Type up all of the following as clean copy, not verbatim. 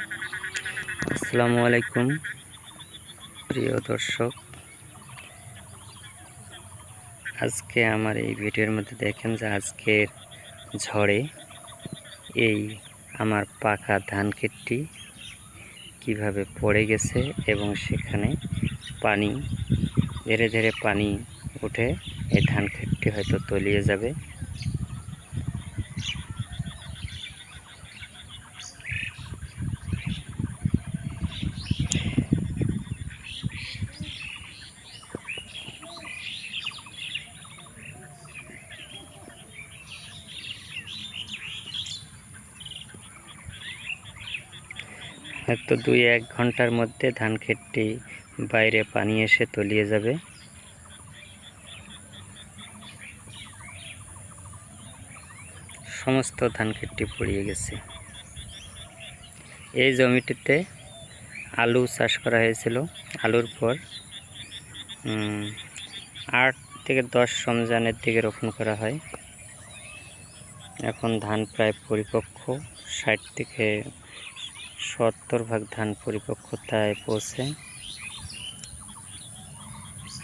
আসসালামু আলাইকুম প্রিয় দর্শক, আজকে আমার এই ভিডিওর মধ্যে দেখেন যে আজকের ঝড়ে এই আমার পাকা ধান ক্ষেতটি কিভাবে পড়ে গেছে এবং সেখানে পানি ধীরে ধীরে পানি উঠে এই ধান ক্ষেতটি হয়তো তলিয়ে যাবে। হয়তো 2-1 ঘন্টার মধ্যে ধান ক্ষেতটি বাইরে পানি এসে তলিয়ে যাবে। সমস্ত ধান ক্ষেতটি পড়িয়ে গেছে। এই জমিটিতে আলু চাষ করা হয়েছিল। আলুর পর 8 থেকে 10 রমজানের দিকে রোপণ করা হয়। এখন ধান প্রায় পরিপক্ক, 60 থেকে 70 ভাগ ধান পরিপক্কতায় পৌঁছে।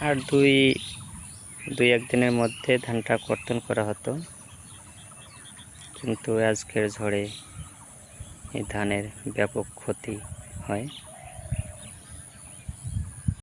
আর দুই এক দিনের মধ্যে ধানটা কর্তন করা হতো, কিন্তু আজকের ঝড়ে এই ধানের ব্যাপক ক্ষতি হয়।